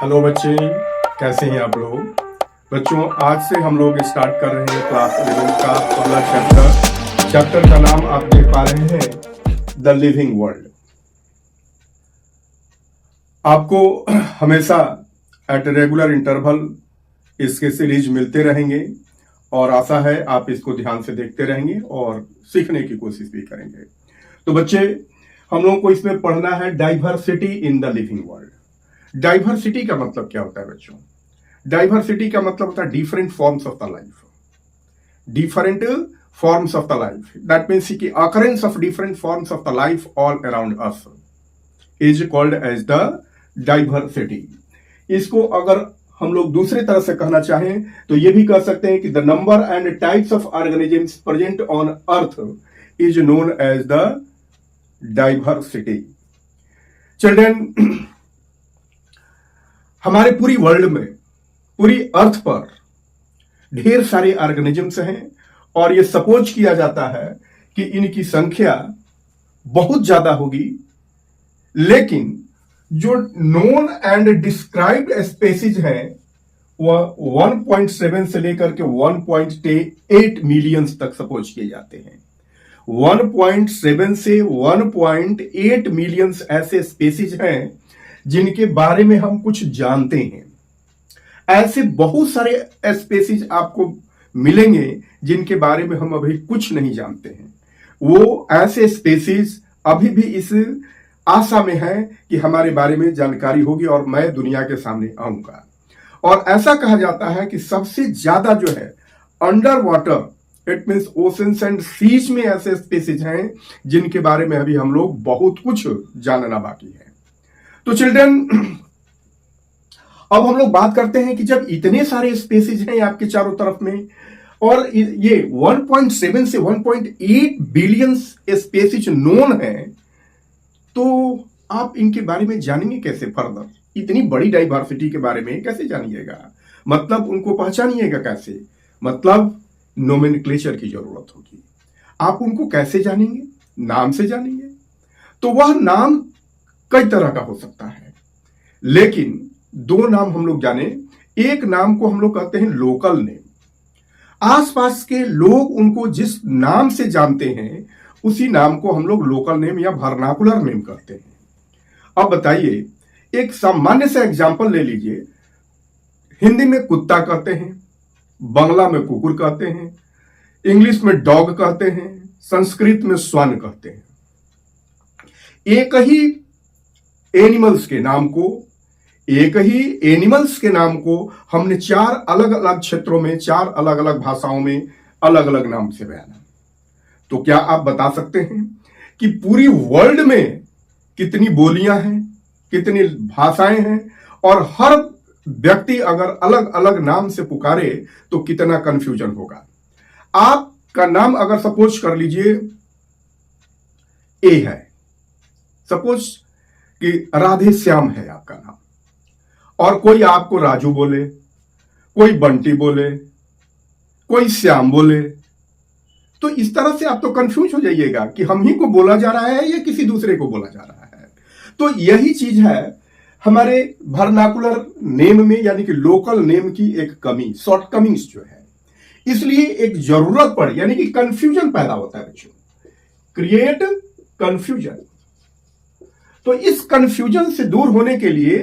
Hello बच्चे, कैसे हैं आप लोग। बच्चों, आज से हम लोग स्टार्ट कर रहे हैं क्लास 11 का पहला चैप्टर का नाम आप देख पा रहे हैं, द लिविंग वर्ल्ड। आपको हमेशा एट रेगुलर इंटरवल इसके सीरीज मिलते रहेंगे और आशा है आप इसको ध्यान से देखते रहेंगे और सीखने की कोशिश भी करेंगे। तो बच्चे, हम लोगों को इसमें पढ़ना है diversity in the living world. Diversity का मतलब क्या होता है बच्चों? डाइवर्सिटी का मतलब होता है different forms of the life. Different forms of the life, that means की occurrence of different forms of the life all around us is called as the diversity. इसको अगर हम लोग दूसरे तरह से कहना चाहें तो ये भी कह सकते हैं कि the number and types of organisms present on earth is known as the diversity. Children, हमारे पूरी वर्ल्ड में, पूरी अर्थ पर ढेर सारे ऑर्गेनिजम्स हैं और ये सपोज किया जाता है कि इनकी संख्या बहुत ज्यादा होगी, लेकिन जो नोन एंड डिस्क्राइब्ड स्पेसीज हैं वह 1.7 से लेकर के 1.8 मिलियंस तक सपोज किए जाते हैं। 1.7 से 1.8 मिलियंस ऐसे स्पेसीज हैं जिनके बारे में हम कुछ जानते हैं। ऐसे बहुत सारे स्पेसीज आपको मिलेंगे जिनके बारे में हम अभी कुछ नहीं जानते हैं। वो ऐसे स्पेसीज अभी भी इस आशा में है कि हमारे बारे में जानकारी होगी और मैं दुनिया के सामने आऊंगा। और ऐसा कहा जाता है कि सबसे ज्यादा जो है under water, it means oceans and seas में ऐसे स्पेसीज हैं जिनके बारे में अभी हम लोग बहुत कुछ जानना बाकी है। तो चिल्ड्रन, अब हम लोग बात करते हैं कि जब इतने सारे स्पेसीज हैं आपके चारों तरफ में और ये 1.7 से 1.8 बिलियन स्पेसीज नोन है, तो आप इनके बारे में जानेंगे कैसे फर्दर? इतनी बड़ी डाइवर्सिटी के बारे में कैसे जानिएगा? मतलब उनको पहचानिएगा कैसे? मतलब नोमेनक्लेचर की जरूरत होगी। आप उनको कैसे जानेंगे? नाम से जानेंगे। तो वह नाम कई तरह का हो सकता है, लेकिन दो नाम हम लोग जाने। एक नाम को हम लोग कहते हैं लोकल नेम। आसपास के लोग उनको जिस नाम से जानते हैं उसी नाम को हम लोग लोकल नेम या वर्नाकुलर नेम कहते हैं। अब बताइए, एक सामान्य सा एग्जांपल ले लीजिए। हिंदी में कुत्ता कहते हैं, बांग्ला में कुकुर कहते हैं, इंग्लिश में डॉग कहते हैं, संस्कृत में स्वान कहते हैं। एक ही एनिमल्स के नाम को हमने चार अलग अलग क्षेत्रों में, चार अलग अलग भाषाओं में अलग अलग नाम से बयाना। तो क्या आप बता सकते हैं कि पूरी वर्ल्ड में कितनी बोलियां हैं, कितनी भाषाएं हैं, और हर व्यक्ति अगर अलग अलग नाम से पुकारे तो कितना कंफ्यूजन होगा? आपका नाम अगर सपोज कर लीजिए ए है, सपोज कि राधे श्याम है आपका नाम, और कोई आपको राजू बोले, कोई बंटी बोले, कोई श्याम बोले, तो इस तरह से आप तो कंफ्यूज हो जाइएगा कि हम ही को बोला जा रहा है या किसी दूसरे को बोला जा रहा है। तो यही चीज है हमारे वर्नाकुलर नेम में, यानी कि लोकल नेम की एक कमी, शॉर्टकमिंग्स जो है। इसलिए एक जरूरत पड़, यानी कि कंफ्यूजन पैदा होता है बच्चों, क्रिएट कंफ्यूजन। तो इस कंफ्यूजन से दूर होने के लिए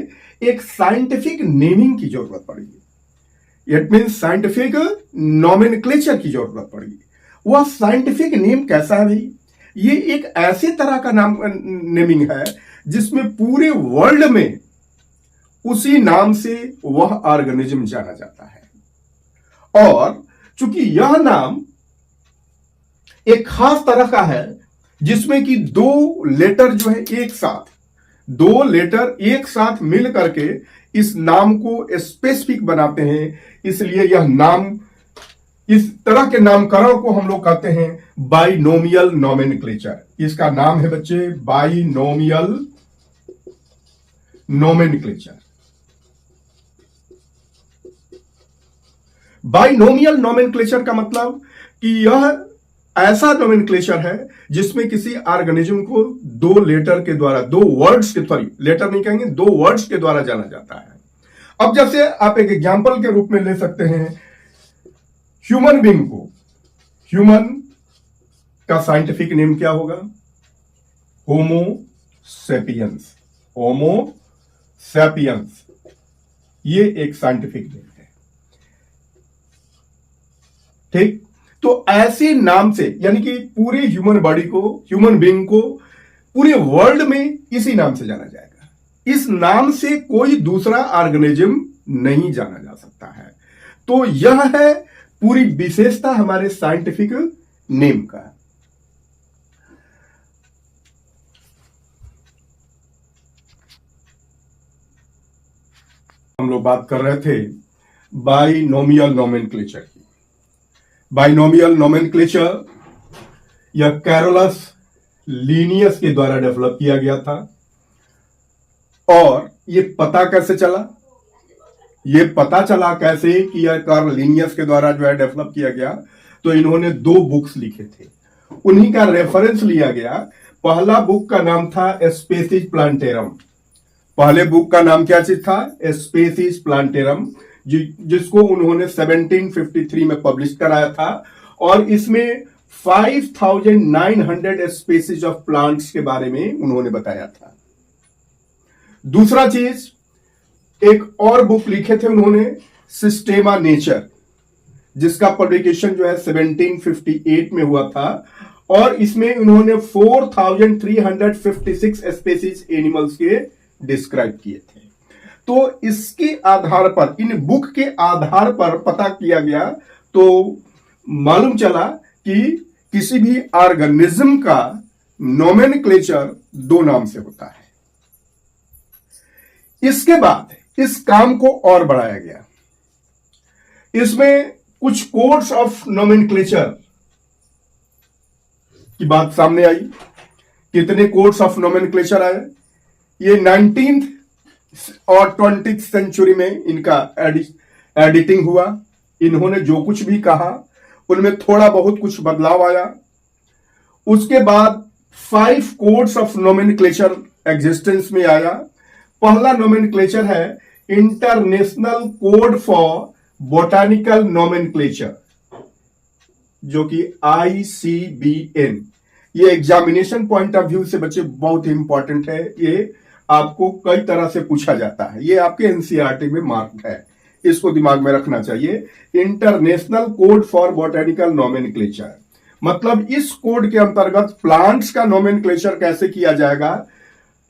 एक साइंटिफिक नेमिंग की जरूरत पड़ेगी। इट मीन्स साइंटिफिक नोमेनक्लेचर की जरूरत पड़ेगी। वह साइंटिफिक नेम कैसा है भाई? ये एक ऐसे तरह का नाम नेमिंग है जिसमें पूरे वर्ल्ड में उसी नाम से वह ऑर्गेनिज्म जाना जाता है। और चूंकि यह नाम एक खास तरह का है जिसमें कि दो लेटर जो है एक साथ मिल करके इस नाम को स्पेसिफिक बनाते हैं, इसलिए यह नाम, इस तरह के नामकरण को हम लोग कहते हैं बाइनोमियल नोमेनक्लेचर। इसका नाम है बच्चे बाइनोमियल नोमेनक्लेचर। बाइनोमियल नोमेनक्लेचर का मतलब कि यह ऐसा नोमेनक्लेचर है जिसमें किसी ऑर्गेनिज्म को दो लेटर के द्वारा, दो वर्ड्स के, सॉरी लेटर नहीं कहेंगे, दो वर्ड्स के द्वारा जाना जाता है। अब जैसे आप एक एग्जाम्पल के रूप में ले सकते हैं ह्यूमन बीइंग को। ह्यूमन का साइंटिफिक नेम क्या होगा? होमो सेपियंस। होमो सेपियंस, ये एक साइंटिफिक नेम है। ठीक, तो ऐसे नाम से, यानी कि पूरे ह्यूमन बॉडी को, ह्यूमन बीइंग को पूरे वर्ल्ड में इसी नाम से जाना जाएगा। इस नाम से कोई दूसरा ऑर्गेनिज्म नहीं जाना जा सकता है। तो यह है पूरी विशेषता हमारे साइंटिफिक नेम का। हम लोग बात कर रहे थे बाइनोमियल नोमेनक्लेचर की। बाइनोमियल नोमेनक्लेचर यह कैरोलस लीनियस के द्वारा डेवलप किया गया था। और यह पता कैसे चला? यह पता चला कैसे कि यह कार्ल लीनियस के द्वारा जो है डेवलप किया गया? तो इन्होंने 2 बुक्स लिखे थे, उन्हीं का रेफरेंस लिया गया। पहला बुक का नाम था स्पेसीज प्लांटेरम। पहले बुक का नाम क्या चीज था? स्पेसीज प्लांटेरम, जिसको उन्होंने 1753 में पब्लिश कराया था। और इसमें 5900 स्पीसीज ऑफ प्लांट्स के बारे में उन्होंने बताया था। दूसरा चीज, एक और बुक लिखे थे उन्होंने, सिस्टेमा नेचर, जिसका पब्लिकेशन जो है 1758 में हुआ था। और इसमें उन्होंने 4356 स्पीसीज एनिमल्स के डिस्क्राइब किए थे। तो इसके आधार पर, इन बुक के आधार पर पता किया गया, तो मालूम चला कि किसी भी ऑर्गेनिज्म का नोमेनक्लेचर 2 नाम से होता है। इसके बाद इस काम को और बढ़ाया गया। इसमें कुछ कोड्स ऑफ नोमेनक्लेचर की बात सामने आई। कितने कोड्स ऑफ नोमेनक्लेचर आए? ये 19th और 20th सेंचुरी में इनका एडिटिंग हुआ। इन्होंने जो कुछ भी कहा उनमें थोड़ा बहुत कुछ बदलाव आया। उसके बाद 5 कोड्स ऑफ नोमेनक्लेचर एग्जिस्टेंस में आया। पहला नोमेनक्लेचर है international code for botanical nomenclature, जो कि ICBN। ये एग्जामिनेशन पॉइंट ऑफ व्यू से बच्चे बहुत ही इंपॉर्टेंट है। ये आपको कई तरह से पूछा जाता है, ये आपके NCERT में मार्क है, इसको दिमाग में रखना चाहिए। International code for botanical nomenclature, मतलब इस कोड के अंतर्गत प्लांट्स का नोमेनक्लेचर कैसे किया जाएगा।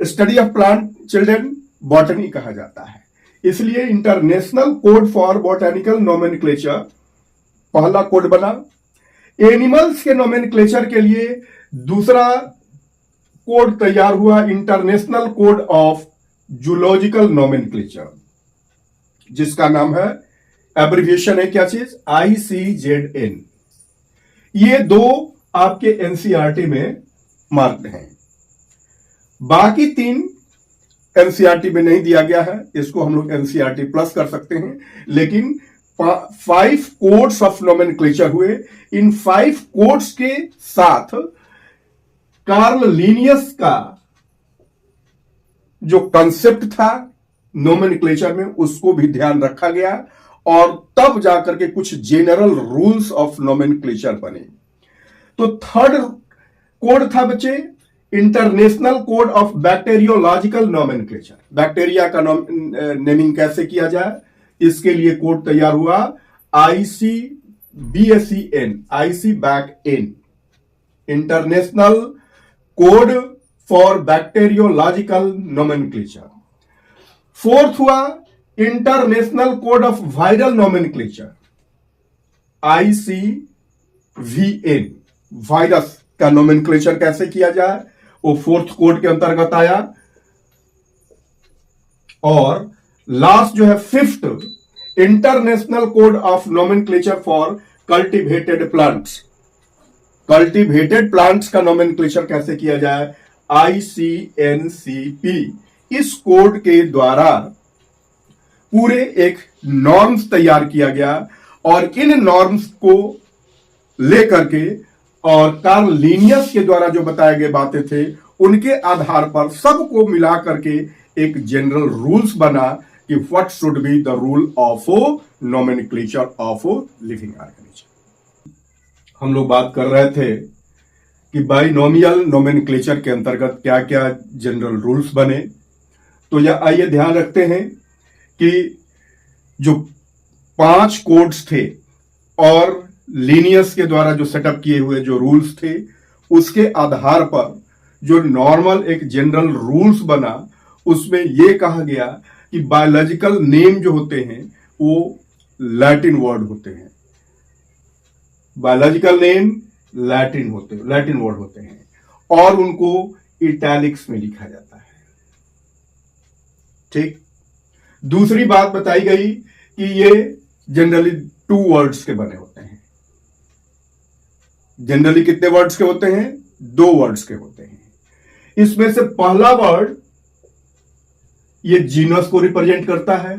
Study of plant children botany कहा जाता है, इसलिए international code for botanical nomenclature पहला कोड बना। एनिमल्स के नोमेनक्लेचर के लिए दूसरा कोड तैयार हुआ, international code of zoological nomenclature, जिसका नाम है, एब्रिविएशन है क्या चीज? ICZN। ये 2 आपके NCERT में मार्क्ड हैं। बाकी 3 NCERT में नहीं दिया गया है, इसको हम लोग NCERT प्लस कर सकते हैं। लेकिन 5 कोड्स ऑफ नोमेनक्लेचर हुए। इन 5 कोड्स के साथ कार्ल लीनियस का जो कंसेप्ट था नोमेनक्लेचर में, उसको भी ध्यान रखा गया और तब जाकर के कुछ जनरल रूल्स ऑफ नोमेनक्लेचर बने। तो थर्ड कोड था बच्चे international code of bacteriological nomenclature. Bacteria का नेमिंग कैसे किया जाए, इसके लिए कोड तैयार हुआ ICBACN, ICBACN, international code for bacteriological nomenclature. Fourth हुआ international code of viral nomenclature, ICVN, virus का नोमेनक्लेचर कैसे किया जाए, वो 4th कोड के अंतर्गत आया। और लास्ट जो है 5th, international code of nomenclature for cultivated plants. Cultivated plants का नोमेनक्लेचर कैसे किया जाए, ICNCP। इस कोड के द्वारा पूरे एक नॉर्म्स तैयार किया गया और इन नॉर्म्स को लेकर के और कार्ल लीनियस के द्वारा जो बताए गए बातें थे, उनके आधार पर सबको मिला करके एक जनरल रूल्स बना कि what should be the rule of nomenclature of living organism. हम लोग बात कर रहे थे कि बाइनोमियल नोमेनक्लेचर के अंतर्गत क्या क्या जनरल रूल्स बने। तो यह आइए ध्यान रखते हैं कि जो 5 कोड्स थे और लीनियस के द्वारा जो सेटअप किए हुए जो रूल्स थे, उसके आधार पर जो नॉर्मल एक जनरल रूल्स बना, उसमें यह कहा गया कि बायोलॉजिकल नेम जो होते हैं वो लैटिन वर्ड होते हैं। बायोलॉजिकल नेम लैटिन वर्ड होते हैं और उनको इटैलिक्स में लिखा जाता है। ठीक। दूसरी बात बताई गई कि ये जनरली 2 वर्ड्स के बने होते हैं। जनरली कितने वर्ड्स के होते हैं? 2 वर्ड्स के होते हैं। इसमें से पहला वर्ड ये जीनस को रिप्रेजेंट करता है,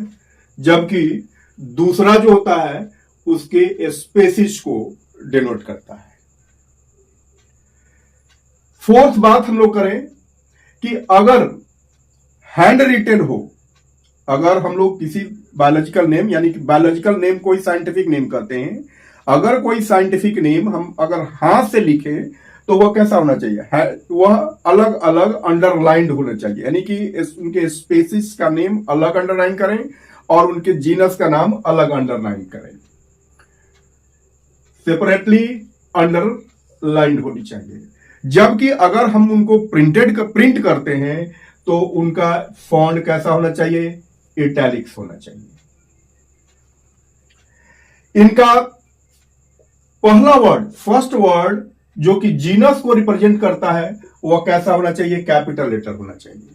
जबकि दूसरा जो होता है उसके स्पेसिस को डिनोट करता है। फोर्थ बात हम लोग करें कि अगर हैंड रिटेन हो, अगर हम लोग किसी बायोलॉजिकल नेम, यानी कि बायोलॉजिकल नेम कोई साइंटिफिक नेम कहते हैं, अगर कोई साइंटिफिक नेम हम अगर हाथ से लिखें तो वह कैसा होना चाहिए? वह अलग अलग अंडरलाइंड होना चाहिए, यानी कि उनके स्पेसिस का नेम अलग अंडरलाइन करें और उनके जीनस का नाम अलग अंडरलाइन करें, सेपरेटली अंडरलाइंड होनी चाहिए। जबकि अगर हम उनको प्रिंट करते हैं तो उनका फॉन्ट कैसा होना चाहिए? इटैलिक्स होना चाहिए। इनका पहला वर्ड, फर्स्ट वर्ड जो कि जीनस को रिप्रेजेंट करता है, वह कैसा होना चाहिए? कैपिटल लेटर होना चाहिए।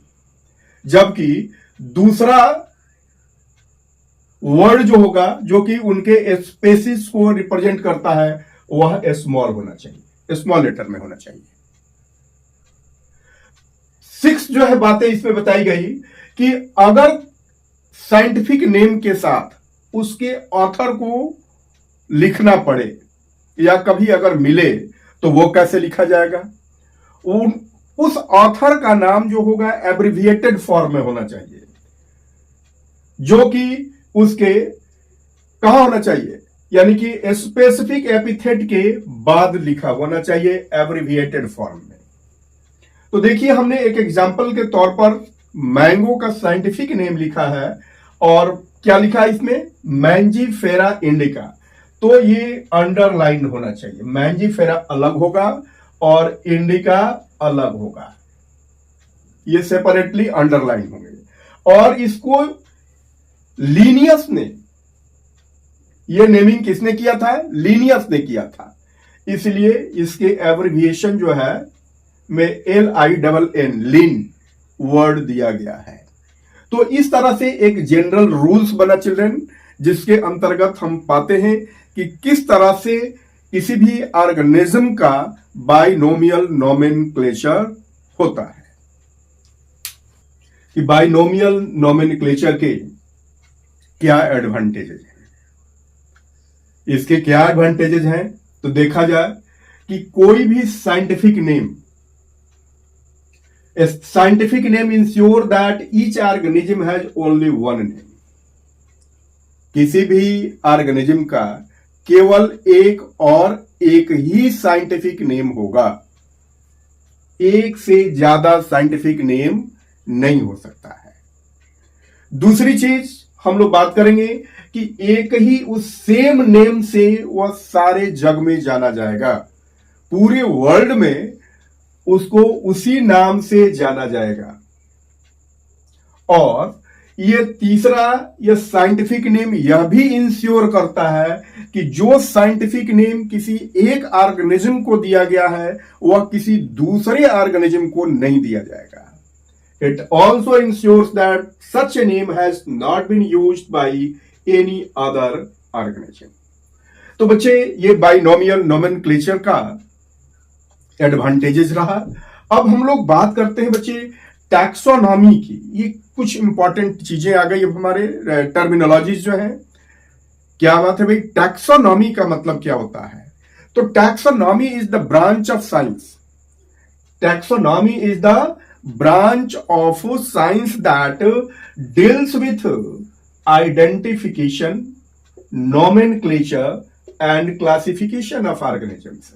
जबकि दूसरा वर्ड जो होगा, जो कि उनके स्पेसिस को रिप्रेजेंट करता है, वह स्मॉल होना चाहिए, स्मॉल लेटर में होना चाहिए। 6 जो है बातें इसमें बताई गई कि अगर साइंटिफिक नेम के साथ उसके ऑथर को लिखना पड़े या कभी अगर मिले तो वो कैसे लिखा जाएगा? उस ऑथर का नाम जो होगा एब्रिविएटेड फॉर्म में होना चाहिए, जो कि उसके कहां होना चाहिए, यानी कि स्पेसिफिक एपिथेट के बाद लिखा होना चाहिए, एब्रिविएटेड फॉर्म में। तो देखिए, हमने एक एग्जांपल के तौर पर मैंगो का साइंटिफिक नेम लिखा है और क्या लिखा है इसमें? Mangifera indica. तो ये अंडरलाइन होना चाहिए, मैंजीफेरा अलग होगा और इंडिका अलग होगा, ये सेपरेटली अंडरलाइन होंगे। और इसको लीनियस ने, ये नेमिंग किसने किया था? लीनियस ने किया था, इसलिए इसके एब्रिविएशन जो है में LINN लिन वर्ड दिया गया है। तो इस तरह से एक जनरल रूल्स बना चिल्ड्रन, जिसके अंतर्गत हम पाते हैं कि किस तरह से किसी भी ऑर्गेनिज्म का बाइनोमियल नोमेनक्लेचर होता है। कि बाइनोमियल नोमेनक्लेचर के क्या एडवांटेजेस हैं, इसके क्या एडवांटेजेस हैं, तो देखा जाए कि कोई भी scientific name ensure that each organism has only one name. किसी भी ऑर्गेनिज्म का केवल एक ही साइंटिफिक नेम होगा, एक से ज्यादा साइंटिफिक नेम नहीं हो सकता है। दूसरी चीज हम लोग बात करेंगे कि एक ही उस सेम नेम से वह सारे जग में जाना जाएगा, पूरे वर्ल्ड में उसको उसी नाम से जाना जाएगा। और ये तीसरा, ये साइंटिफिक नेम यह भी इंश्योर करता है कि जो साइंटिफिक नेम किसी एक ऑर्गेनिज्म को दिया गया है वह किसी दूसरे ऑर्गेनिज्म को नहीं दिया जाएगा। It also ensures that such a name has not been used by any other organism. तो बच्चे, ये बाइनोमियल नोमेनक्लेचर का एडवांटेजेस रहा। अब हम लोग बात करते हैं बच्चे टैक्सोनॉमी की। ये कुछ इंपॉर्टेंट चीजें आ गई अब हमारे टर्मिनोलॉजीज जो है। क्या बात है भाई, टैक्सोनॉमी का मतलब क्या होता है? तो taxonomy is the branch of science, taxonomy is the branch of science that deals with identification, nomenclature and classification of organisms.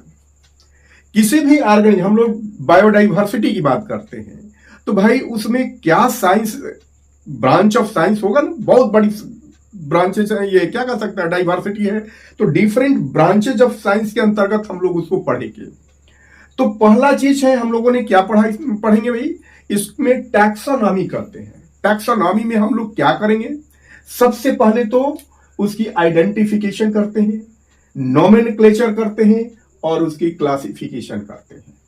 किसी भी ऑर्गेनिज्म, हम लोग बायोडाइवर्सिटी की बात करते हैं तो भाई उसमें क्या साइंस, ब्रांच ऑफ साइंस होगा ना, बहुत बड़ी ब्रांचेज है, ये क्या कह सकता है, डाइवर्सिटी है, तो डिफरेंट ब्रांचेज ऑफ साइंस के अंतर्गत हम लोग उसको पढ़ेंगे। तो पहला चीज है हम लोगों ने क्या पढ़ेंगे भाई, इसमें टैक्सोनॉमी करते हैं। टैक्सोनॉमी में हम लोग क्या करेंगे, सबसे पहले तो उसकी आइडेंटिफिकेशन करते हैं, नोमेनक्लेचर करते हैं और उसकी क्लासिफिकेशन करते हैं।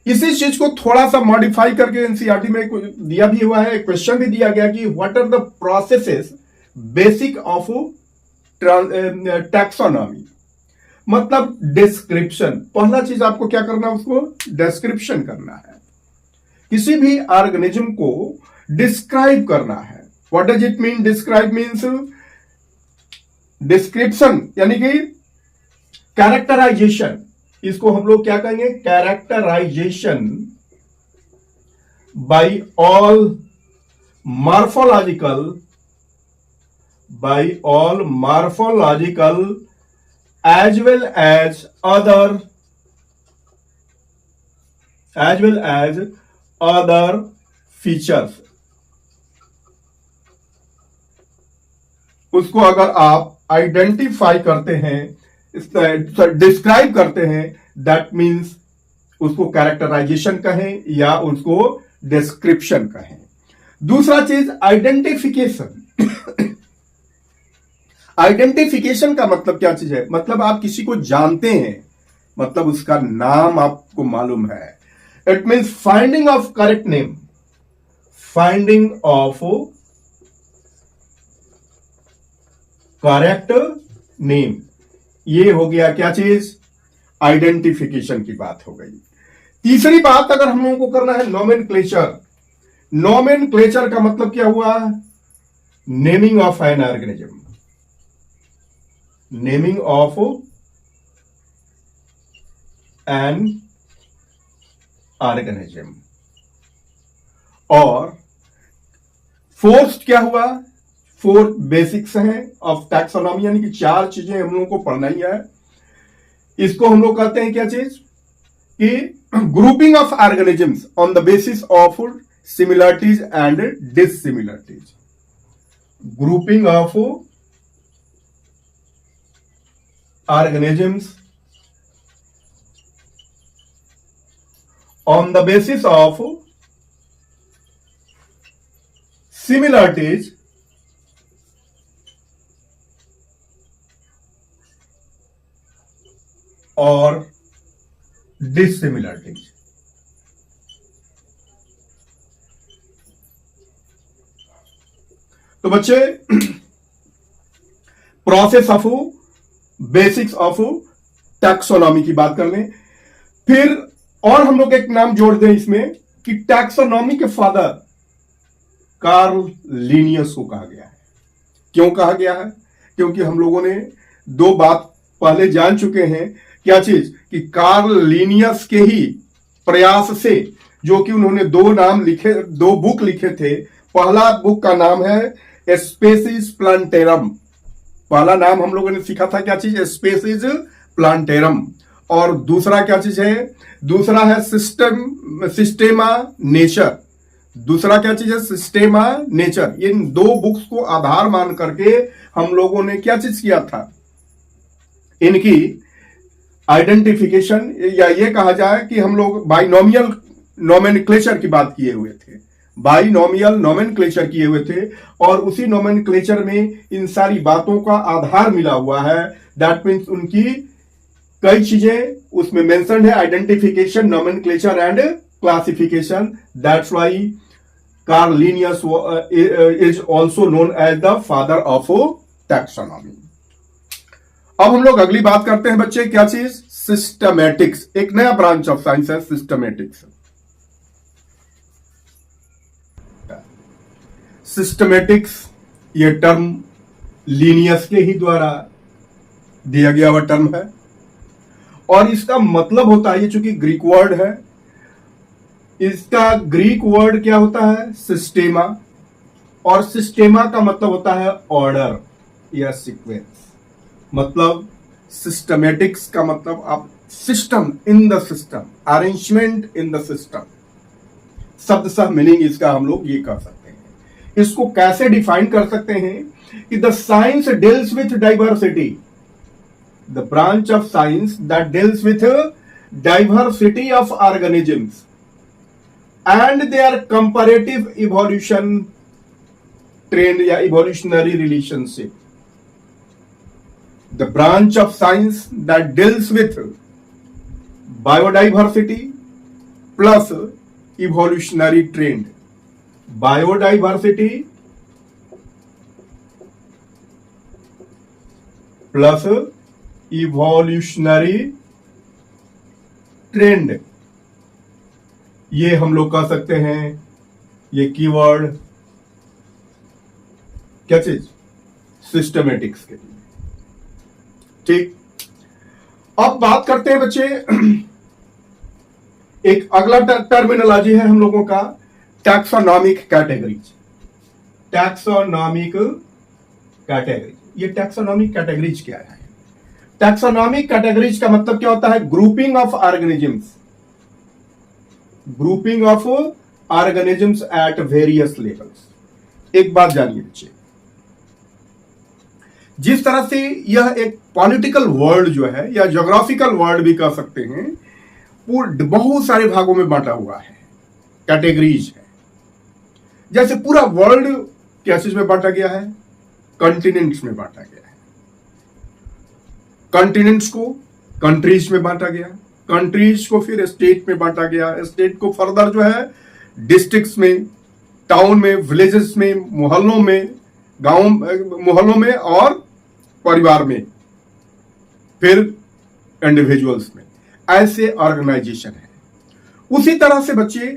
इसी चीज को थोड़ा सा मॉडिफाई करके एनसीईआरटी में दिया भी हुआ है, क्वेश्चन भी दिया गया कि what are the processes basic of taxonomy, मतलब डिस्क्रिप्शन। पहला चीज आपको क्या करना है, उसको डिस्क्रिप्शन करना है, किसी भी ऑर्गेनिज्म को डिस्क्राइब करना है। What does it mean, describe means description यानी कि कैरेक्टराइजेशन, इसको हम लोग क्या कहेंगे, characterisation by all morphological as well as other features। उसको अगर आप आइडेंटिफाई करते हैं, डिस्क्राइब करते हैं, दैट मीन्स उसको कैरेक्टराइजेशन कहें या उसको डिस्क्रिप्शन कहें। दूसरा चीज आइडेंटिफिकेशन। आइडेंटिफिकेशन का मतलब क्या चीज है, मतलब आप किसी को जानते हैं, मतलब उसका नाम आपको मालूम है। It means finding of correct name, finding of correct name, ये हो गया क्या चीज, आइडेंटिफिकेशन की बात हो गई। तीसरी बात अगर हम लोगों को करना है नोमेनक्लेचर। नोमेनक्लेचर का मतलब क्या हुआ, naming of an organism, naming of an organism. और फोर्थ क्या हुआ, 4 बेसिक्स हैं ऑफ टैक्सोनॉमी, यानी कि 4 चीजें हम लोगों को पढ़ना ही है। इसको हम लोग कहते हैं क्या चीज, कि grouping of organisms on the basis of similarities and dissimilarities. Grouping of organisms on the basis of similarities or dissimilarities। तो बच्चे process of basics of taxonomy की बात कर लें। फिर और हम लोग एक नाम जोड़ दें इसमें कि टैक्सोनॉमी के फादर कार्ल लीनियस को कहा गया है। क्यों कहा गया है, क्योंकि हम लोगों ने 2 बात पहले जान चुके हैं। क्या चीज, कि कार्ल लीनियस के ही प्रयास से, जो कि उन्होंने 2 बुक लिखे थे। पहला बुक का नाम है स्पेसीज प्लांटेरम, पहला नाम हम लोगों ने सीखा था क्या चीज, स्पेसीज प्लांटेरम। और दूसरा क्या चीज है, दूसरा है सिस्टेमा नेचर। दूसरा क्या चीज है, सिस्टेमा नेचर। इन 2 बुक्स को आधार मान करके हम लोगों ने क्या चीज किया था, इनकी आइडेंटिफिकेशन, या ये कहा जाए कि हम लोग बाइनोमियल नोमेनक्लेचर की बात किए हुए थे, बाइनोमियल नोमेनक्लेचर किए हुए थे। और उसी नोमेनक्लेचर में इन सारी बातों का आधार मिला हुआ है। दैट मीन्स उनकी कई चीजें उसमें मेंशन्ड है, identification, nomenclature and classification. That's why Carl Linnaeus is also known as the father of taxonomy. अब हम लोग अगली बात करते हैं बच्चे, क्या चीज, सिस्टमैटिक्स। एक नया ब्रांच ऑफ साइंस है सिस्टमैटिक्स। सिस्टमैटिक्स ये टर्म लीनियस के ही द्वारा दिया गया हुआ टर्म है, और इसका मतलब होता है, ये चूंकि ग्रीक वर्ड है, इसका ग्रीक वर्ड क्या होता है? सिस्टेमा, और सिस्टेमा का मतलब होता है ऑर्डर या सीक्वेंस। मतलब सिस्टमेटिक्स का मतलब आप system in the system, arrangement in the system, शब्द सह मीनिंग इसका हम लोग ये कर सकते हैं। इसको कैसे डिफाइन कर सकते हैं कि the science deals with diversity, the branch of science that deals with diversity of organisms and their comparative evolution trend या evolutionary relationship. The branch of science that deals with biodiversity plus evolutionary trend. Biodiversity plus evolutionary trend, ये हम लोग कह सकते हैं। ये keyword क्या चीज? सिस्टमेटिक्स के लिए। ठीक, अब बात करते हैं बच्चे, एक अगला टर्मिनोलॉजी है हम लोगों का टैक्सोनॉमिक कैटेगरीज। टैक्सोनॉमिक कैटेगरी, ये टैक्सोनॉमिक कैटेगरीज क्या है? टैक्सोनॉमिक कैटेगरीज का मतलब क्या होता है? Grouping of organisms, grouping of organisms at various levels. एक बात जानिए बच्चे, जिस तरह से यह एक पॉलिटिकल वर्ल्ड जो है या ज्योग्राफिकल वर्ल्ड भी कह सकते हैं, बहुत सारे भागों में बांटा हुआ है, कैटेगरीज है। जैसे पूरा वर्ल्ड क्या चीज में बांटा गया है? कॉन्टिनेंट्स में बांटा गया है। कॉन्टिनेंट्स को कंट्रीज में बांटा गया, कंट्रीज को फिर स्टेट में बांटा गया, स्टेट को फर्दर जो है डिस्ट्रिक्ट्स में, टाउन में, विलेजेस में, मोहल्लों में, गांव मोहल्लों में और परिवार में, फिर इंडिविजुअल्स में, ऐसे ऑर्गेनाइजेशन है। उसी तरह से बच्चे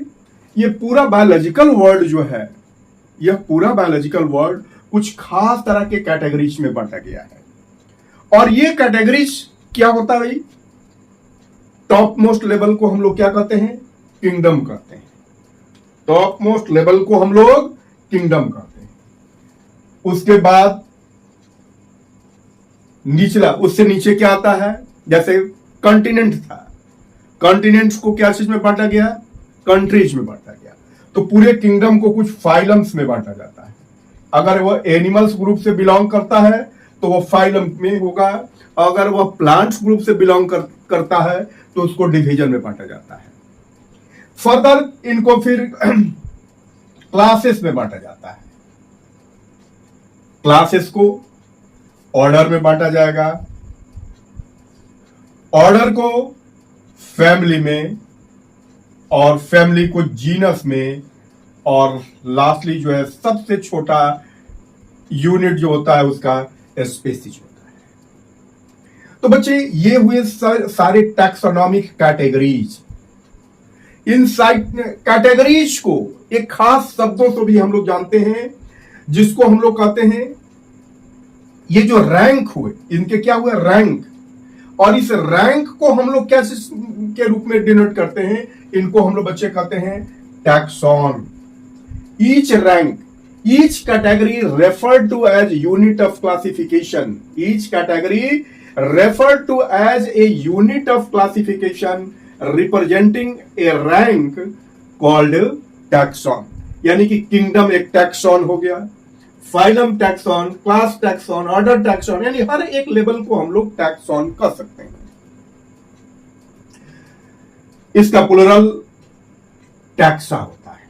ये पूरा बायोलॉजिकल वर्ल्ड जो है, यह पूरा बायोलॉजिकल वर्ल्ड कुछ खास तरह के कैटेगरीज में बांटा गया है। और ये कैटेगरीज क्या होता है भाई? टॉप मोस्ट लेवल को हम लोग क्या कहते हैं? किंगडम कहते हैं। टॉप मोस्ट लेवल को हम लोग किंगडम कहते हैं। उसके बाद निचला, उससे नीचे क्या आता है? जैसे कॉन्टिनेंट था, कॉन्टिनेंट्स को क्या चीज में बांटा गया? कंट्रीज में बांटा गया। तो पूरे किंगडम को कुछ फाइलम्स में बांटा जाता है। अगर वह एनिमल्स ग्रुप से बिलोंग करता है तो वह फाइलम में होगा, अगर वह प्लांट्स ग्रुप से बिलोंग करता है तो उसको डिवीजन में बांटा जाता है। फर्दर इनको फिर क्लासेस में बांटा जाता है। क्लासेस को ऑर्डर में बांटा जाएगा, ऑर्डर को फैमिली में, और फैमिली को जीनस में, और लास्टली जो है सबसे छोटा यूनिट जो होता है उसका स्पीसीज होता है। तो बच्चे ये हुए सारे टैक्सोनॉमिक कैटेगरीज। इन कैटेगरीज को एक खास शब्दों से भी हम लोग जानते हैं, जिसको हम लोग कहते हैं, ये जो रैंक हुए, इनके क्या हुए? रैंक। और इस रैंक को हम लोग कैसे के रूप में डिनोट करते हैं? इनको हम लोग बच्चे कहते हैं taxon. Each rank, each category referred to as unit of classification, each category referred to as a unit of classification representing a rank called taxon. यानी कि किंगडम एक टैक्सॉन हो गया, phylum taxon, class taxon, order taxon, यानी हर एक level को हम लोग टैक्सॉन कह सकते हैं। इसका प्लूरल टैक्सा होता है।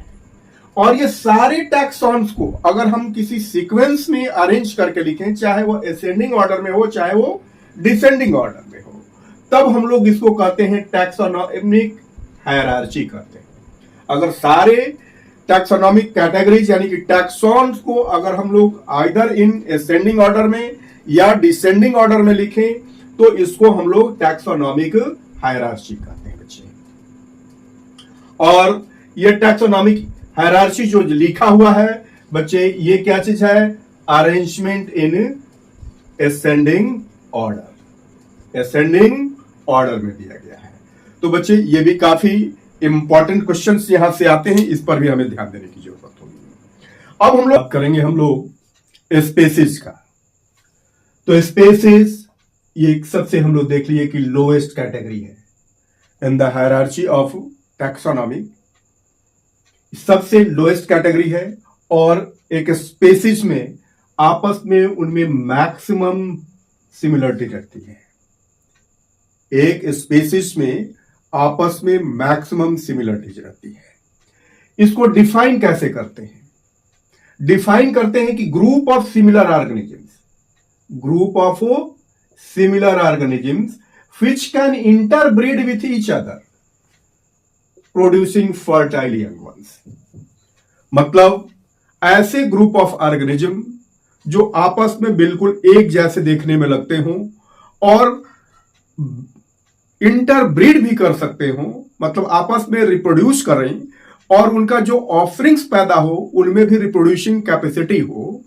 और ये सारे टैक्सॉन्स को अगर हम किसी सीक्वेंस में अरेंज करके लिखें, चाहे वो असेंडिंग ऑर्डर में हो, चाहे वो डिसेंडिंग ऑर्डर में हो, तब हम लोग इसको कहते हैं टैक्सोनॉमिक हायरार्ची कहते हैं। अगर सारे टैक्सोनॉमिक कैटेगरीज यानी कि टैक्सॉन्स को अगर हम लोग आइदर इन असेंडिंग ऑर्डर में या डिसेंडिंग ऑर्डर में लिखें तो इसको हम लोग टैक्सोनॉमिक हायरार्ची कहते हैं बच्चे। और ये टैक्सोनॉमिक हायरार्ची जो लिखा हुआ है बच्चे, ये क्या चीज है? Arrangement in ascending order, ascending order में दिया गया है। तो बच्चे ये भी काफी इंपॉर्टेंट क्वेश्चंस यहां से आते हैं, इस पर भी हमें ध्यान देने की जरूरत होगी। अब हम लोग करेंगे स्पेसिस का। तो स्पेसिस ये सबसे हम लोग देख लिए कि लोएस्ट कैटेगरी है in the hierarchy of taxonomy, सबसे लोएस्ट कैटेगरी है। और एक स्पेसिस में आपस में उनमें मैक्सिमम सिमिलरिटी रहती है। एक स्पेसिस में आपस में मैक्सिमम सिमिलरिटी रहती है। इसको डिफाइन कैसे करते हैं? डिफाइन करते हैं कि group of similar organisms which can interbreed with each other producing fertile young ones। मतलब ऐसे ग्रुप ऑफ ऑर्गेनिज्म जो आपस में बिल्कुल एक जैसे देखने में लगते हों और इंटरब्रीड भी कर सकते हों, मतलब आपस में रिप्रोड्यूस करें और उनका जो ऑफरिंग्स पैदा हो उनमें भी रिप्रोड्यूसिंग कैपेसिटी हो,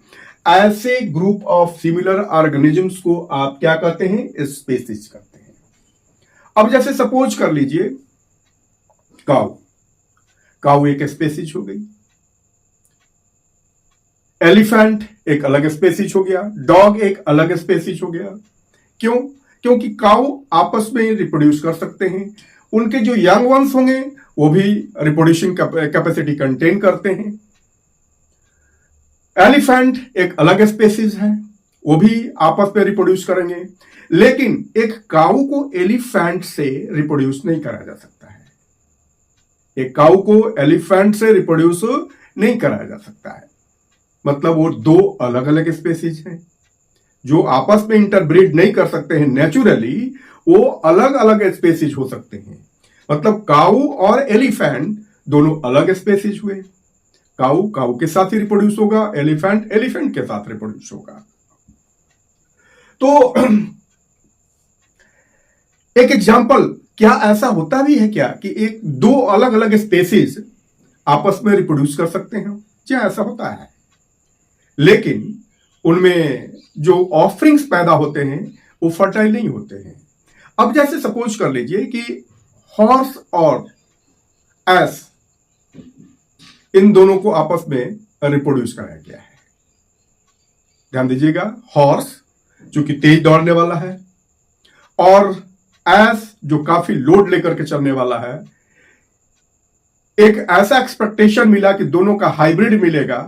ऐसे ग्रुप ऑफ सिमिलर ऑर्गेनिजम्स को आप क्या कहते हैं? स्पेसिस कहते हैं। अब जैसे सपोज कर लीजिए काऊ एक स्पेसिस हो गई, एलिफेंट एक अलग स्पेसिस हो गया, डॉग एक अलग स्पेसिस हो गया। क्यों? क्योंकि काऊ आपस में रिप्रोड्यूस कर सकते हैं, उनके जो यंग वंस होंगे वो भी रिप्रोड्यूसिंग कैपेसिटी कंटेन करते हैं। एलिफेंट एक अलग स्पेसिस है, वो भी आपस में रिप्रोड्यूस करेंगे, लेकिन एक काऊ को एलिफेंट से रिप्रोड्यूस नहीं करा जा सकता है। एक काऊ को एलिफेंट से रिप्रोड्यूस नहीं कराया जा सकता है, मतलब वो दो अलग अलग स्पेसीज हैं जो आपस में इंटरब्रीड नहीं कर सकते हैं नेचुरली, वो अलग अलग स्पेसीज हो सकते हैं। मतलब काऊ और एलिफेंट दोनों अलग स्पेसीज हुए। काऊ के साथ ही रिप्रोड्यूस होगा, एलिफेंट के साथ रिप्रोड्यूस होगा। तो एक एग्जांपल, क्या ऐसा होता भी है क्या कि एक दो अलग अलग स्पेसीज आपस में रिप्रोड्यूस कर सकते हैं? क्या ऐसा होता है? लेकिन उनमें जो ऑफरिंग्स पैदा होते हैं वो फर्टाइल नहीं होते हैं। अब जैसे सपोज कर लीजिए कि हॉर्स और एस, इन दोनों को आपस में रिप्रोड्यूस कराया गया है। ध्यान दीजिएगा, हॉर्स जो कि तेज दौड़ने वाला है और एस जो काफी लोड लेकर के चलने वाला है। एक ऐसा एक्सपेक्टेशन मिला कि दोनों का हाइब्रिड मिलेगा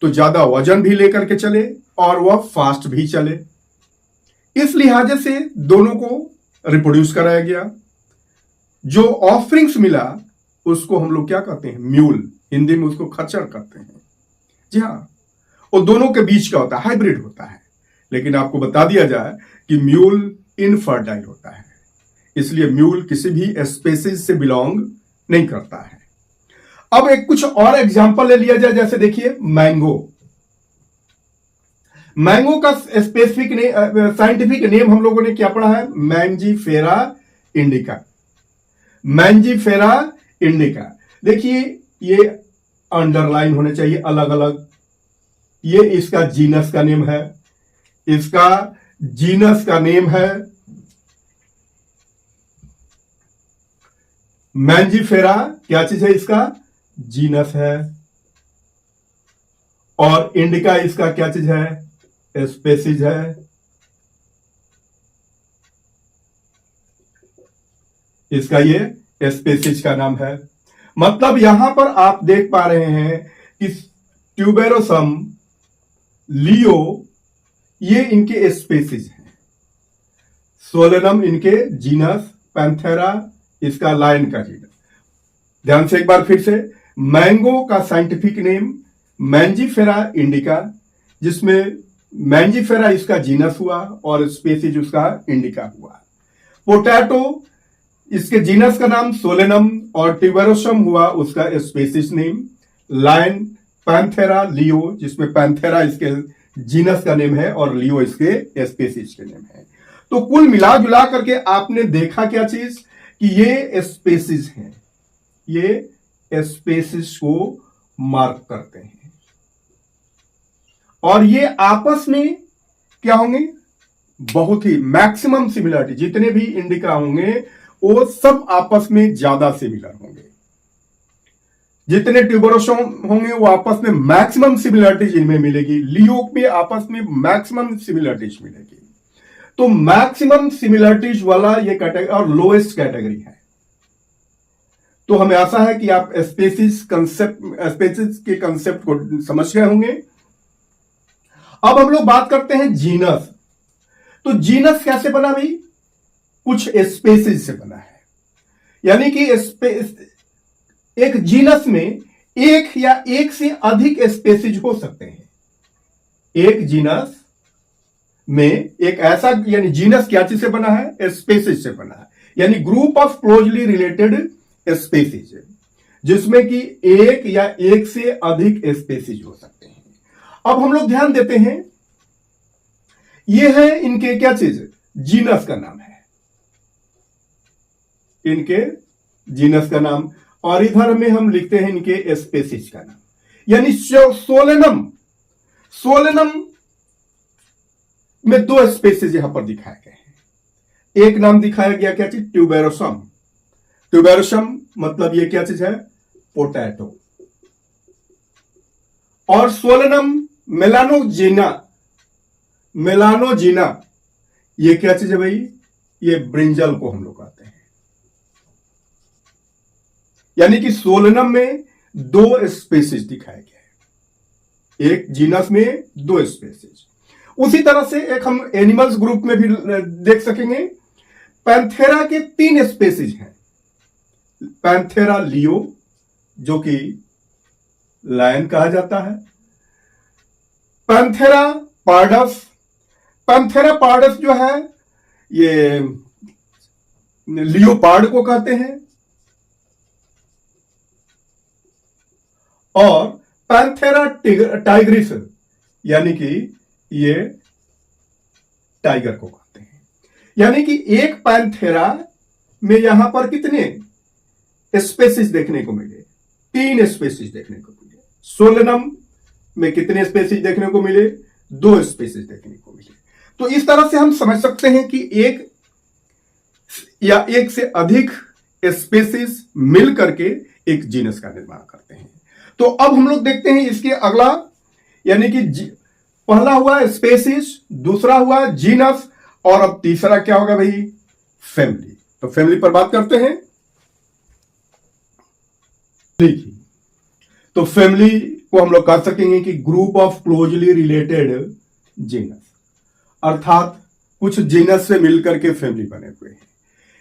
तो ज्यादा वजन भी लेकर के चले और वह फास्ट भी चले। इस लिहाजे से दोनों को रिप्रोड्यूस कराया गया। जो ऑफरिंग्स मिला उसको हम लोग क्या कहते हैं? म्यूल, हिंदी में उसको खच्चर कहते हैं। जी हाँ, वो दोनों के बीच का होता है, हाइब्रिड होता है। लेकिन आपको बता दिया जाए कि म्यूल इनफर्टाइल होता है, इसलिए म्यूल किसी भी स्पेसीज से बिलोंग नहीं करता है। अब एक कुछ और एग्जांपल ले लिया जाए, जैसे देखिए मैंगो का स्पेसिफिक साइंटिफिक नेम हम लोगों ने क्या पढ़ा है? Mangifera indica. देखिए ये अंडरलाइन होने चाहिए अलग अलग। ये इसका जीनस का नेम है, इसका जीनस का नेम है मैंजीफेरा। क्या चीज है? इसका जीनस है। और इंडिका इसका क्या चीज है? स्पेसीज है। इसका ये स्पेसीज का नाम है। मतलब यहां पर आप देख पा रहे हैं कि ट्यूबेरोसम, लियो, ये इनके स्पेसीज हैं। सोलेनम इनके जीनस, पैंथेरा इसका लायन का जीनस। ध्यान से एक बार फिर से, मैंगो का साइंटिफिक नेम मैंजीफेरा इंडिका, जिसमें मैंजीफेरा इसका जीनस हुआ और स्पेसीज उसका इंडिका हुआ। पोटैटो, इसके जीनस का नाम सोलेनम और ट्यूबेरोसम हुआ उसका स्पेसीज नेम। लायन, पैंथेरा, लियो, जिसमें पैंथेरा इसके जीनस का नेम है और लियो इसके स्पेसीज के नेम है। तो कुल मिला जुला करके आपने देखा क्या चीज कि ये स्पेसीज हैं, ये स्पेसीज को मार्क करते हैं और ये आपस में क्या होंगे? बहुत ही मैक्सिमम सिमिलरिटी। जितने भी इंडिका होंगे वो सब आपस में ज्यादा सिमिलर होंगे। जितने ट्यूबरोसोम होंगे वो आपस में मैक्सिमम सिमिलरिटीज इनमें मिलेगी, लियो में आपस में मैक्सिमम सिमिलरिटीज मिलेगी। तो मैक्सिमम सिमिलरिटीज वाला ये कैटेगरी और लोएस्ट कैटेगरी है। तो हमें आशा है कि आप स्पेसीज के कंसेप्ट को समझ गए होंगे। अब हम लोग बात करते हैं जीनस। तो जीनस कैसे बना भाई? कुछ स्पेसीज से बना है, यानी कि एक जीनस में एक या एक से अधिक स्पेसीज हो सकते हैं। एक जीनस में एक ऐसा, यानी जीनस क्या चीज से बना है? स्पेसीज से बना है, यानी group of closely related species, जिसमें कि एक या एक से अधिक स्पेसीज हो सकते हैं। अब हम लोग ध्यान देते हैं, यह है इनके क्या चीज? जीनस का नाम है, इनके जीनस का नाम, और इधर में हम लिखते हैं इनके स्पेसीज का नाम। यानी सोलेनम में दो स्पेसीज यहां पर दिखाए गए हैं। एक नाम दिखाया गया क्या चीज? ट्यूबेरोसम। ट्यूबेरोसम मतलब ये क्या चीज है? पोटैटो। और सोलेनम मेलानोजिना ये क्या चीज है भाई? ये ब्रिंजल को हम लोग कहते हैं। यानी कि सोलेनम में दो स्पेसीज दिखाए गए हैं, एक जीनस में दो स्पेसीज। उसी तरह से एक हम एनिमल्स ग्रुप में भी देख सकेंगे। पैंथेरा के 3 स्पेसीज हैं। पैंथेरा लियो, जो कि लायन कहा जाता है। Panthera pardus. पैंथेरा पार्डस जो है ये लियोपार्ड को कहते हैं। और पैंथेरा टाइग्रिस, यानी कि ये टाइगर को कहते हैं। यानी कि एक पैंथेरा में यहां पर कितने स्पेसीज देखने को मिले? 3 स्पेसीज देखने को मिले। सोलेनम में कितने स्पेसीज देखने को मिले? 2 स्पेसीज देखने को मिले। तो इस तरह से हम समझ सकते हैं कि एक या एक से अधिक स्पेसीज मिल करके एक जीनस का निर्माण करते हैं। तो अब हम लोग देखते हैं इसके अगला, यानी कि पहला हुआ स्पेसीज, दूसरा हुआ जीनस, और अब तीसरा क्या होगा भाई? फैमिली। तो फैमिली पर बात करते हैं। तो फैमिली को हम लोग कह सकेंगे कि group of closely related genus, अर्थात कुछ जीनस से मिलकर के फैमिली बने हुए हैं।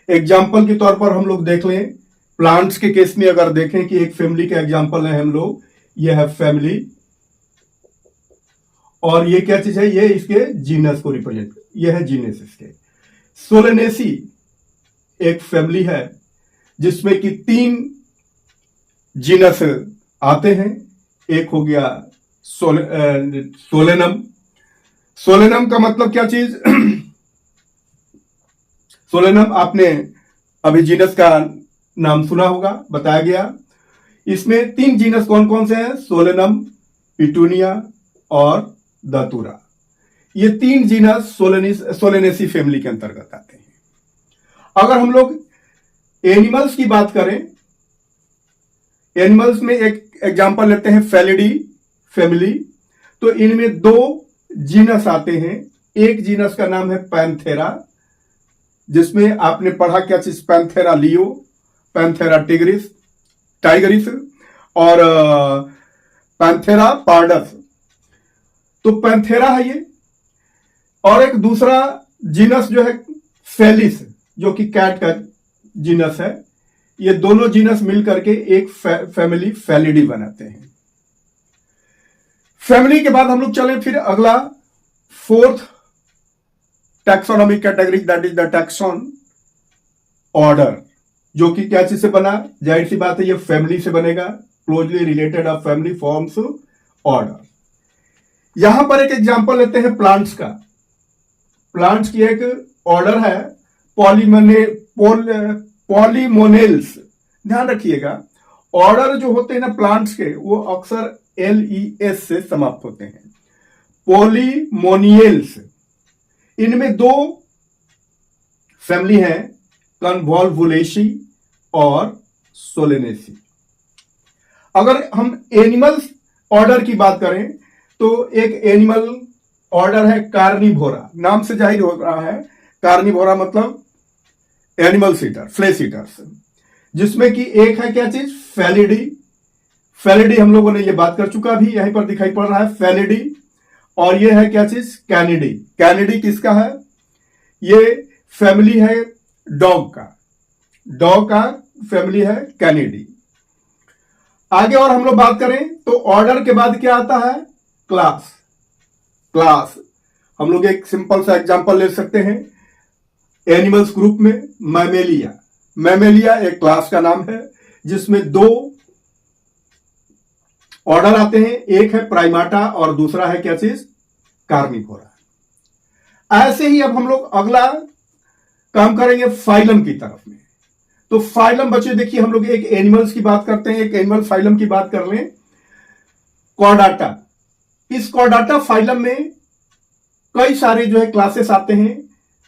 एग्जाम्पल के तौर पर हम लोग देख लें, प्लांट्स के केस में अगर देखें कि एक फैमिली का एग्जाम्पल है हम लोग, ये है फैमिली, और ये क्या चीज है? ये इसके जीनस को रिप्रेजेंट, ये है जीनस इसके। सोलेनेसी एक फैमिली है जिसमें कि 3 जीनस आते हैं। एक हो गया सोलेनम। सोलेनम का मतलब क्या चीज? सोलेनम आपने अभी जीनस का नाम सुना होगा, बताया गया। इसमें 3 जीनस कौन कौन से हैं? सोलेनम, पिटूनिया और दातुरा। ये 3 जीनस सोलेनेसी फैमिली के अंतर्गत आते हैं। अगर हम लोग एनिमल्स की बात करें, एनिमल्स में एक एग्जांपल लेते हैं फेलिडी फैमिली। तो इनमें 2 जीनस आते हैं। एक जीनस का नाम है पैंथेरा, जिसमें आपने पढ़ा क्या चीज? पैंथेरा लियो, पैंथेरा टाइगरिस और पैंथेरा पार्डस। तो पैंथेरा है ये। और एक दूसरा जीनस जो है फेलिस, जो कि कैट का जीनस है। ये दोनों जीनस मिलकर के एक फैमिली फेलिडी बनाते हैं। फैमिली के बाद हम लोग चले फिर अगला 4th taxonomic category, that is the taxon order, जो कि क्या चीज से बना? जाहिर सी बात है ये फैमिली से बनेगा। Closely related of family forms order. यहां पर एक एग्जांपल लेते हैं प्लांट्स का। प्लांट्स की एक ऑर्डर है पॉलीमोनेल्स। ध्यान रखिएगा, ऑर्डर जो होते हैं ना प्लांट्स के, वो अक्सर LES से समाप्त होते हैं। पॉलीमोनियल्स, इनमें 2 फैमिली हैं, कन्वॉल्वुलेसी और सोलेनेसी। अगर हम एनिमल्स ऑर्डर की बात करें तो एक एनिमल ऑर्डर है कार्निवोरा, नाम से जाहिर हो रहा है कार्निवोरा मतलब एनिमल्स ईटर, फ्लेश ईटर्स, जिसमें कि एक है क्या चीज, फेलिडी। फेलिडी हम लोगों ने ये बात कर चुका, भी यहीं पर दिखाई पड़ रहा है फेलिडी। और ये है क्या चीज, कैनिडी। कैनिडी किसका है, ये फैमिली है डॉग का, डॉग का फैमिली है कैनिडी। आगे और हम लोग बात करें तो ऑर्डर के बाद क्या आता है, क्लास। क्लास हम लोग एक सिंपल सा एग्जांपल ले सकते हैं एनिमल्स ग्रुप में, मैमेलिया। मैमेलिया एक क्लास का नाम है जिसमें दो ऑर्डर आते हैं, एक है प्राइमाटा और दूसरा है क्या चीज, कार्निवोरा। ऐसे ही अब हम लोग अगला काम करेंगे फाइलम की तरफ में। तो फाइलम बच्चे देखिए, हम लोग एक एनिमल्स की बात करते हैं, एक एनिमल फाइलम की बात कर लें, कॉर्डाटा। इस कॉर्डाटा फाइलम में कई सारे जो है क्लासेस आते हैं,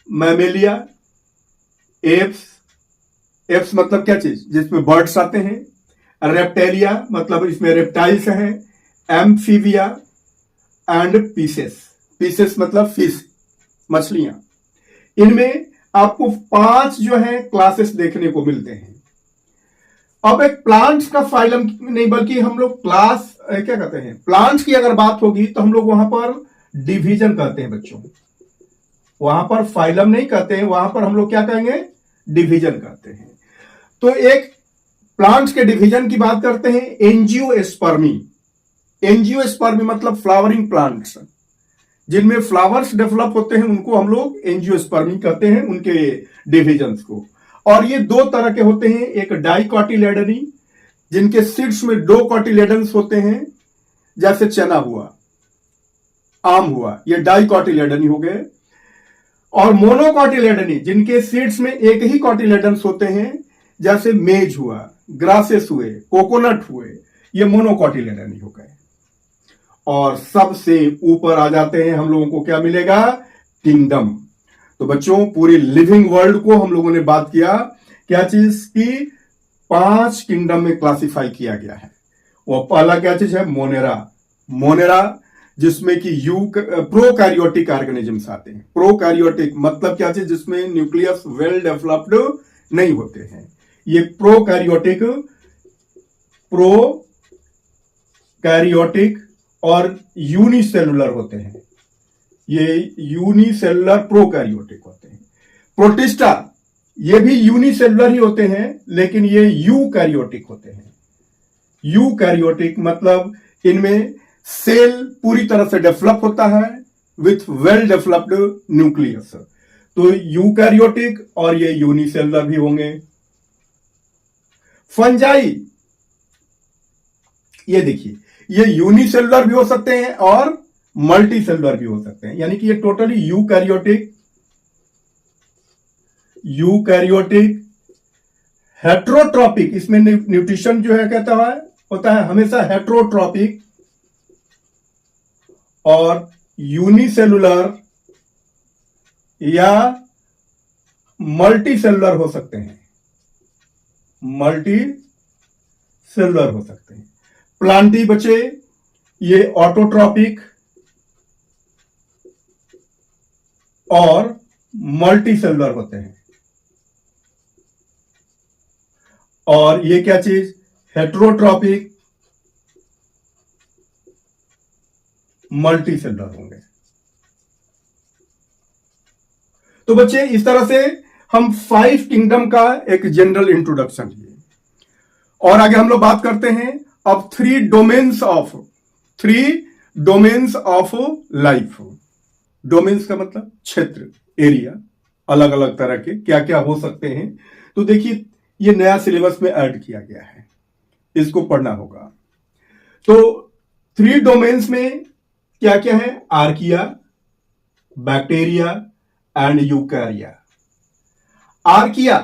मैमेलिया, एप्स, एप्स मतलब क्या चीज, जिसमें बर्ड्स आते हैं, रेप्टेलिया मतलब इसमें रेप्टाइल्स हैं, एम्फीबिया एंड पीसेस। पीसेस मतलब फिश, मछलियां। इनमें आपको 5 जो है क्लासेस देखने को मिलते हैं। अब एक प्लांट्स का फाइलम नहीं, बल्कि हम लोग क्लास क्या कहते हैं, प्लांट्स की अगर बात होगी तो हम लोग वहां पर डिवीजन कहते हैं बच्चों, वहां पर फाइलम नहीं कहते हैं, वहां पर हम लोग क्या कहेंगे, डिवीजन कहते हैं। तो एक प्लांट्स के डिवीजन की बात करते हैं, एंजियोस्पर्मी। एंजियोस्पर्मी मतलब फ्लावरिंग प्लांट्स, जिनमें फ्लावर्स डेवलप होते हैं, उनको हम लोग एंजियोस्पर्मी कहते हैं, उनके डिविजन्स को। और ये 2 तरह के होते हैं, एक डाइकोटिलेडनी, जिनके सीड्स में 2 कोटिलेडन्स होते हैं, जैसे चना हुआ, आम हुआ, ये डाइकोटिलेडनी हो गए। और मोनोकोटिलेडनी, जिनके सीड्स में एक ही कोटिलेडन्स होते हैं, जैसे मेज हुआ, ग्रासेस हुए, कोकोनट हुए, ये मोनोकोटिलेडनी हो गए। और सबसे ऊपर आ जाते हैं, हम लोगों को क्या मिलेगा, किंगडम। तो बच्चों पूरी लिविंग वर्ल्ड को हम लोगों ने बात किया, क्या चीज की, 5 किंगडम में क्लासिफाई किया गया है। वो पहला क्या चीज है, मोनेरा। मोनेरा जिसमें कि प्रोकैरियोटिक ऑर्गेनिजम्स आते हैं। प्रोकैरियोटिक मतलब क्या चीज, जिसमें न्यूक्लियस वेल डेवलप्ड नहीं होते हैं, ये प्रोकैरियोटिक। प्रोकैरियोटिक और यूनिसेलुलर होते हैं, ये यूनिसेलुलर प्रोकैरियोटिक होते हैं। प्रोटिस्टा ये भी यूनिसेलुलर ही होते हैं, लेकिन ये यूकैरियोटिक होते हैं। यूकैरियोटिक मतलब इनमें सेल पूरी तरह से डेवलप होता है विथ वेल डेवलप्ड न्यूक्लियस। तो यूकैरियोटिक और ये यूनिसेलुलर भी होंगे। फंजाई, ये देखिए, ये यूनिसेलुलर भी हो सकते हैं और मल्टी सेलुलर भी हो सकते हैं, यानी कि ये टोटली यूकैरियोटिक, हेट्रोट्रॉपिक, इसमें न्यूट्रिशन जो है कहता है होता है हमेशा हेट्रोट्रॉपिक, और यूनिसेलुलर या मल्टी सेलुलर हो सकते हैं, मल्टी सेलुलर हो सकते हैं। प्लांटी बचे, ये ऑटोट्रॉपिक और मल्टी सेलुलर होते हैं। और ये क्या चीज, हेट्रोट्रॉपिक, मल्टी सेलुलर होंगे। तो बच्चे इस तरह से हम 5 किंगडम का एक जनरल इंट्रोडक्शन लिए, और आगे हम लोग बात करते हैं अब 3 डोमेन्स ऑफ लाइफ। डोमेन्स का मतलब क्षेत्र, एरिया, अलग अलग तरह के क्या क्या हो सकते हैं। तो देखिए ये नया सिलेबस में ऐड किया गया है, इसको पढ़ना होगा। तो 3 डोमेन्स में क्या क्या है, आर्किया, बैक्टीरिया एंड यूकैरिया। आर्किया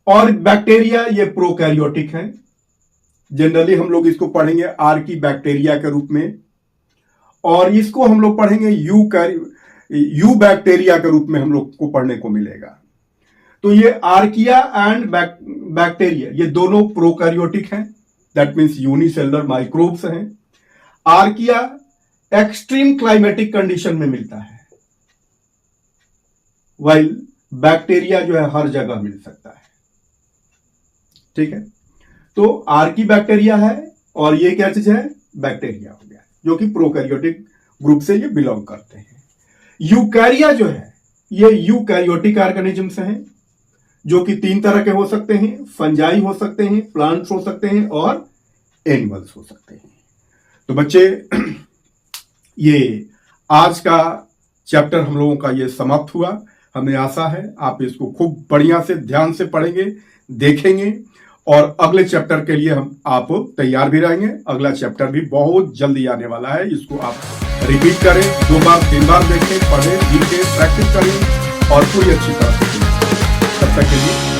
और बैक्टीरिया ये प्रोकैरियोटिक हैं, जनरली हम लोग इसको पढ़ेंगे आर्की बैक्टीरिया के रूप में, और इसको हम लोग पढ़ेंगे यू बैक्टीरिया के रूप में हम लोग को पढ़ने को मिलेगा। तो ये आर्किया एंड बैक्टीरिया ये दोनों प्रोकैरियोटिक हैं, दैट मीन्स यूनिसेलुलर माइक्रोब्स हैं। आर्किया एक्सट्रीम क्लाइमेटिक कंडीशन में मिलता है, वाइल बैक्टीरिया जो है हर जगह मिल सकता है। ठीक है, तो आर्की बैक्टीरिया है और ये क्या चीज है, बैक्टीरिया हो गया, जो कि प्रोकैरियोटिक ग्रुप से ये बिलोंग करते हैं। यूकैरिया जो है ये यूकैरियोटिक ऑर्गेनिजम्स हैं, जो कि 3 तरह के हो सकते हैं, फंजाई हो सकते हैं, प्लांट्स हो सकते हैं और एनिमल्स हो सकते हैं। तो बच्चे ये आज का चैप्टर हम लोगों का ये समाप्त हुआ। हमें आशा है आप इसको खूब बढ़िया से ध्यान से पढ़ेंगे, देखेंगे और अगले चैप्टर के लिए आप तैयार भी रहेंगे। अगला चैप्टर भी बहुत जल्दी आने वाला है, इसको आप रिपीट करें, 2 बार 3 बार देखें, पढ़ें, लिखें, प्रैक्टिस करें और पूरी अच्छी तरह से तब तक के लिए